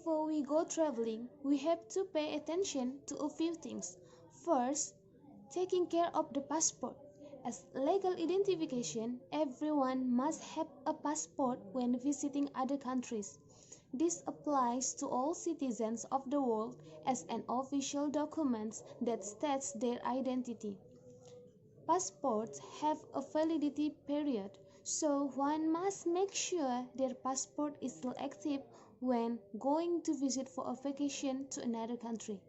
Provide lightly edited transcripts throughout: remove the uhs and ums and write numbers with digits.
Before we go traveling, we have to pay attention to a few things. First, taking care of the passport. As legal identification, everyone must have a passport when visiting other countries. This applies to all citizens of the world as an official document that states their identity. Passports have a validity period, so one must make sure their passport is still active when going to visit for a vacation to another country.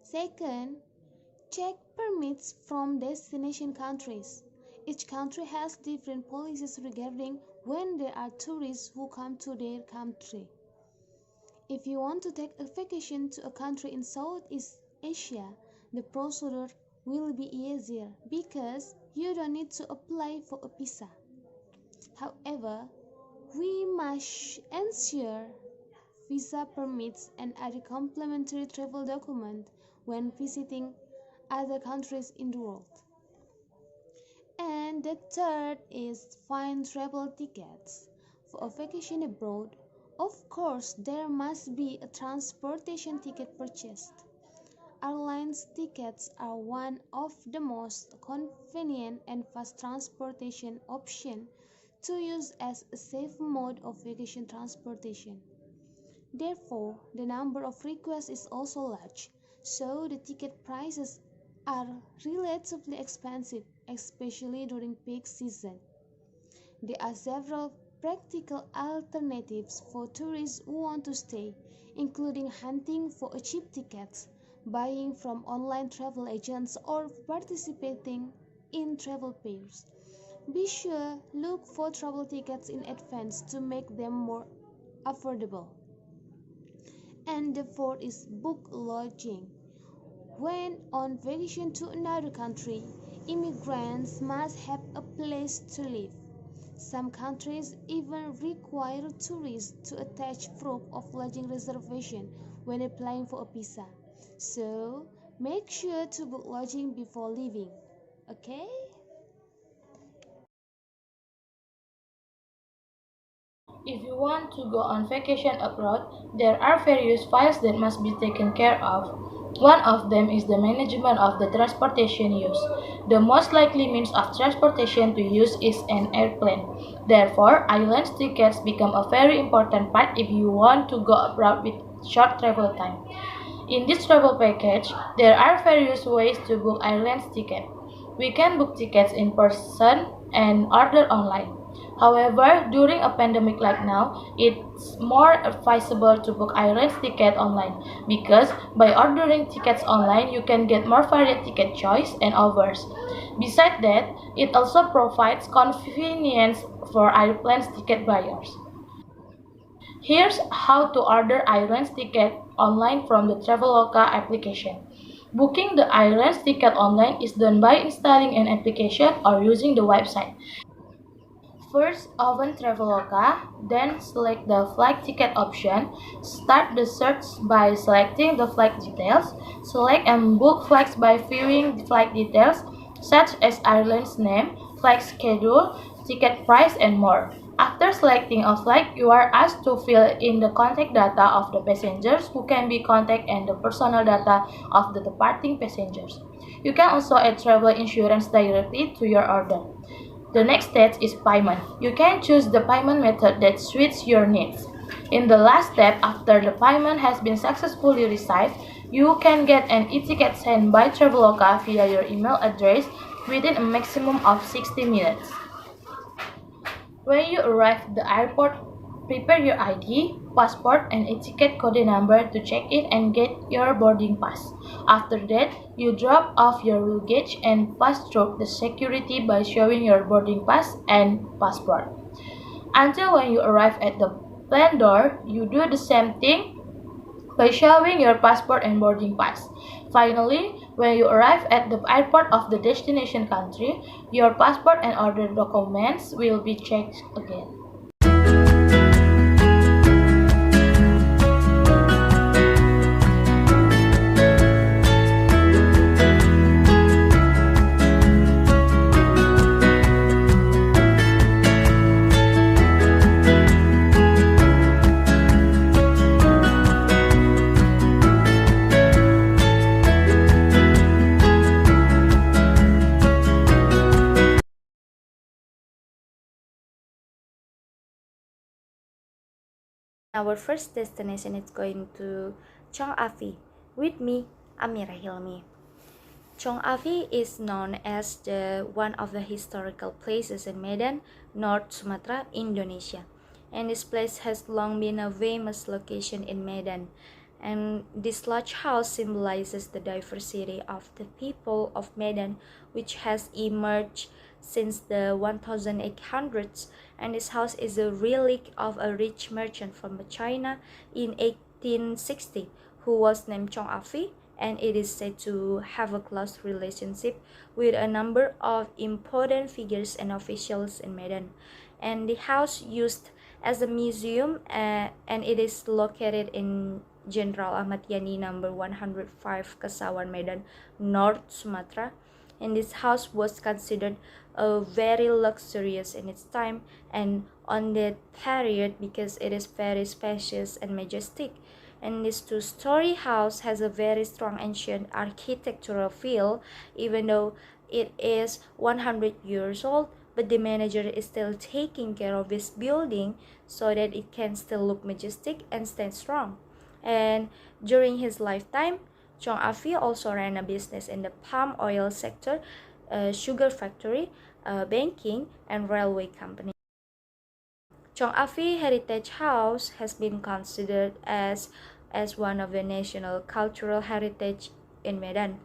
Second, check permits from destination countries. Each country has different policies regarding when there are tourists who come to their country. If you want to take a vacation to a country in Southeast Asia, the procedure will be easier because you don't need to apply for a visa. However, we must ensure visa permits and other complementary travel documents when visiting other countries in the world. And the third is find travel tickets. For a vacation abroad, of course, there must be a transportation ticket purchased. Airlines tickets are one of the most convenient and fast transportation options to use as a safe mode of vacation transportation. Therefore, the number of requests is also large, so the ticket prices are relatively expensive, especially during peak season. There are several practical alternatives for tourists who want to stay, including hunting for cheap tickets, buying from online travel agents, or participating in travel fairs. Be sure look for travel tickets in advance to make them more affordable. And the fourth is book lodging. When on vacation to another country, immigrants must have a place to live. Some countries even require tourists to attach proof of lodging reservation when applying for a visa. So, make sure to book lodging before leaving. Okay? If you want to go on vacation abroad, there are various files that must be taken care of. One of them is the management of the transportation used. The most likely means of transportation to use is an airplane. Therefore, airline tickets become a very important part if you want to go abroad with short travel time. In this travel package, there are various ways to book airline tickets. We can book tickets in person and order online. However, during a pandemic like now, it's more advisable to book airline ticket online because by ordering tickets online, you can get more varied ticket choice and offers. Besides that, it also provides convenience for airplane ticket buyers. Here's how to order airline ticket online from the Traveloka application. Booking the airline ticket online is done by installing an application or using the website. First, open Traveloka, then select the flight ticket option. Start the search by selecting the flight details. Select and book flights by viewing the flight details, such as airline's name, flight schedule, ticket price, and more. After selecting a flight, you are asked to fill in the contact data of the passengers who can be contacted and the personal data of the departing passengers. You can also add travel insurance directly to your order. The next step is payment. You can choose the payment method that suits your needs. In the last step, after the payment has been successfully received, you can get an e-ticket sent by Traveloka via your email address within a maximum of 60 minutes. When you arrive at the airport, prepare your ID, passport, and a ticket code number to check in and get your boarding pass. After that, you drop off your luggage and pass through the security by showing your boarding pass and passport. Until when you arrive at the plane door, you do the same thing by showing your passport and boarding pass. Finally, when you arrive at the airport of the destination country, your passport and other documents will be checked again. Our first destination is going to Chong Afi. With me, Amirah Hilmy. Chong Afi is known as one of the historical places in Medan, North Sumatra, Indonesia. And this place has long been a famous location in Medan. And this large house symbolizes the diversity of the people of Medan, which has emerged since the 1800s. And this house is a relic of a rich merchant from China in 1860 who was named Chong Afi, and it is said to have a close relationship with a number of important figures and officials in Medan. And the house used as a museum, and it is located in Jenderal Ahmad Yani number 105 Kesawan, Medan, North Sumatra. And this house was considered very luxurious in its time and on that period because it is very spacious and majestic. And this two-story house has a very strong ancient architectural feel, even though it is 100 years old, but the manager is still taking care of this building so that it can still look majestic and stand strong. And during his lifetime, Chong Afi also ran a business in the palm oil sector, sugar factory, banking, and railway company. Chong Afi Heritage House has been considered as one of the national cultural heritage in Medan.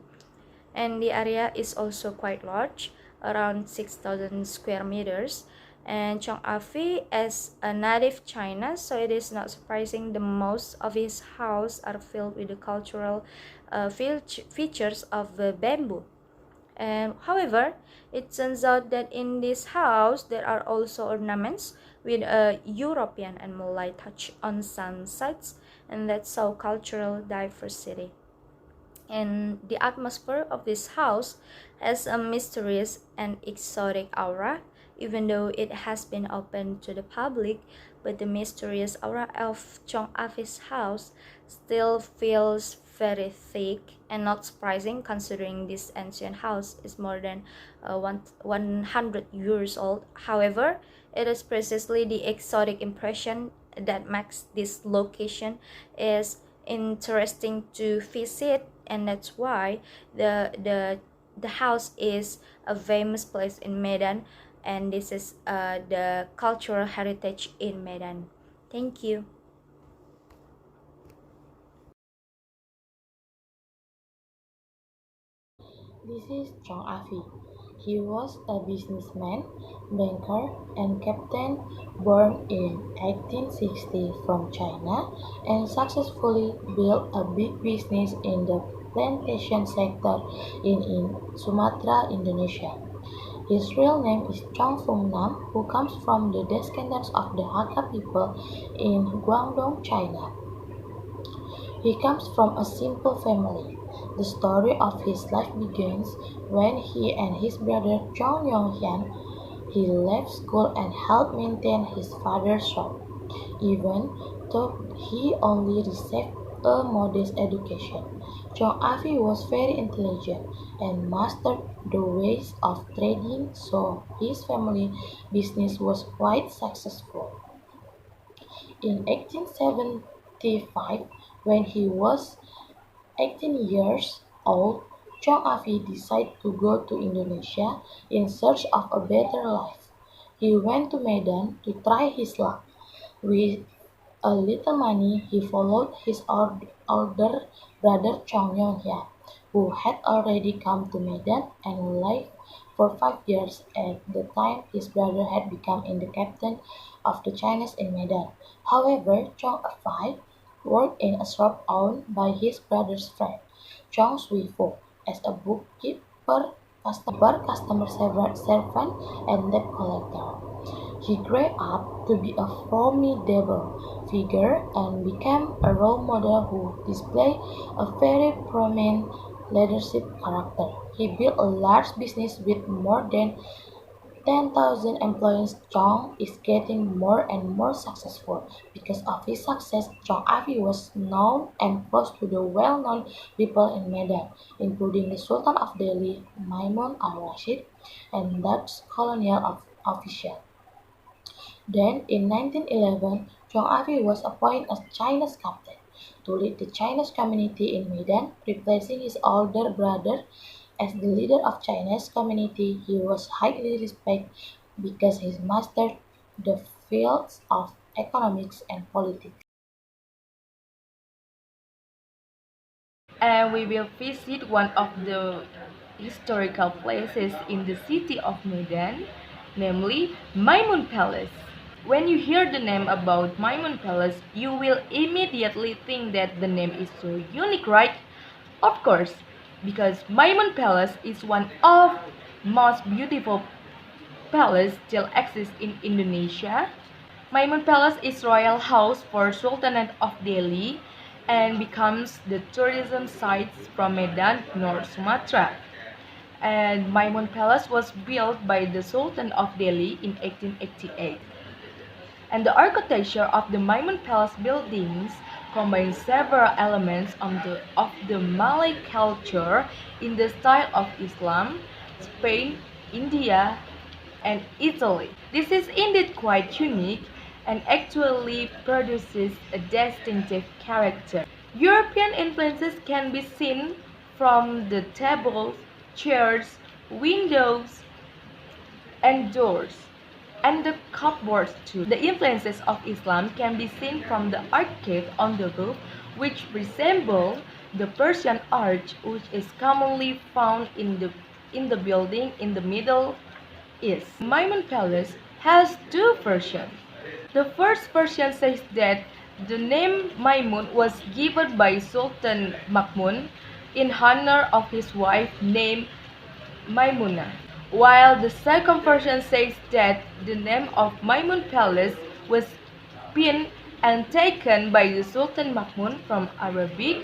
And the area is also quite large, around 6,000 square meters. And Chong Afi is a native China, so it is not surprising the most of his house are filled with the cultural features of the bamboo. And however, it turns out that in this house there are also ornaments with a European and Malay touch on some sides, and that's so cultural diversity. And the atmosphere of this house has a mysterious and exotic aura, even though it has been opened to the public. But the mysterious aura of Chong Afi's house still feels very thick, and not surprising considering this ancient house is more than 100 years old. However, it is precisely the exotic impression that makes this location is interesting to visit, and that's why the house is a famous place in Medan, and this is the cultural heritage in Medan. Thank you. This is Chong Afi. He was a businessman, banker, and captain born in 1860 from China and successfully built a big business in the plantation sector in Sumatra, Indonesia. His real name is Chong Fung Nam, who comes from the descendants of the Hakka people in Guangdong, China. He comes from a simple family. The story of his life begins when he and his brother Chong Yong-hyun he left school and helped maintain his father's shop, even though he only received a modest education. Chong Afi was very intelligent and mastered the ways of trading, so his family business was quite successful. In 1875, when he was 18 years old, Chong Afi decided to go to Indonesia in search of a better life. He went to Medan to try his luck. With a little money, he followed his older brother Chong Yong-hyun, who had already come to Medan and lived for 5 years at the time his brother had become the captain of the Chinese in Medan. However, Chong Afi worked in a shop owned by his brother's friend, Chong Sui-fo, as a bookkeeper, customer servant, and debt collector. He grew up to be a formidable figure and became a role model who displayed a very prominent leadership character. He built a large business with more than 10,000 employees. Chong is getting more and more successful. Because of his success, Chong Afi was known and close to the well-known people in Medan, including the Sultan of Delhi, Maimun al-Rashid, and Dutch colonial officials. Then, in 1911, Chong Afi was appointed as China's captain to lead the Chinese community in Medan, replacing his older brother. As the leader of Chinese community, he was highly respected because he mastered the fields of economics and politics. And we will visit one of the historical places in the city of Medan, namely Maimun Palace. When you hear the name about Maimun Palace, you will immediately think that the name is so unique, right? Of course, because Maimun Palace is one of most beautiful palace still exists in Indonesia. Maimun Palace is royal house for Sultanate of Delhi and becomes the tourism site from Medan, North Sumatra. And Maimun Palace was built by the Sultan of Delhi in 1888. And the architecture of the Maimun Palace buildings combines several elements of the Malay culture in the style of Islam, Spain, India, and Italy. This is indeed quite unique and actually produces a distinctive character. European influences can be seen from the tables, chairs, windows, and doors, and the cupboards too. The influences of Islam can be seen from the arcade on the roof, which resemble the Persian arch, which is commonly found in the building in the Middle East. Maimun Palace has two versions. The first version says that the name Maimun was given by Sultan Mahmud in honor of his wife named Maimuna, while the second version says that the name of Maimun Palace was pinned and taken by the Sultan Mahmud from Arabic,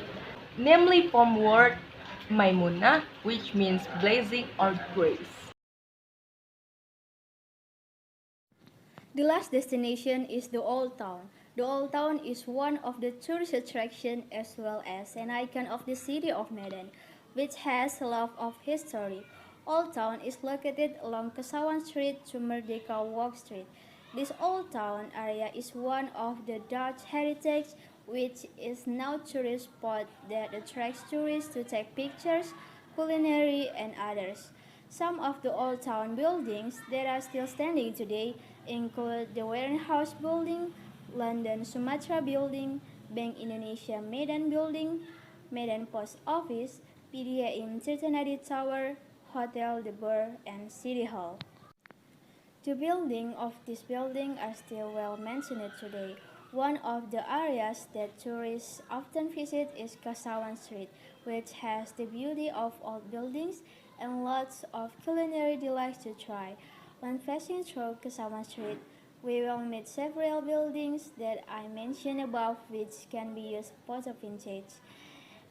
namely from word Maimuna, which means blessing or grace. The last destination is the Old Town. The Old Town is one of the tourist attractions as well as an icon of the city of Medan, which has a lot of history. Old Town is located along Kesawan Street to Merdeka Walk Street. This Old Town area is one of the Dutch heritage, which is now tourist spot that attracts tourists to take pictures, culinary, and others. Some of the old town buildings that are still standing today include the Warehouse Building, London Sumatra Building, Bank Indonesia Medan Building, Medan Post Office, PDA in Tirtanadi Tower, Hotel De Boer, and City Hall. The buildings of this building are still well mentioned today. One of the areas that tourists often visit is Kasawan Street, which has the beauty of old buildings and lots of culinary delights to try. When passing through Kasawan Street, we will meet several buildings that I mentioned above which can be used photo vintage.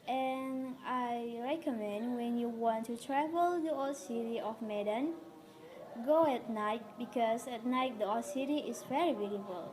And I recommend when you want to travel the old city of Medan, go at night because at night the old city is very beautiful.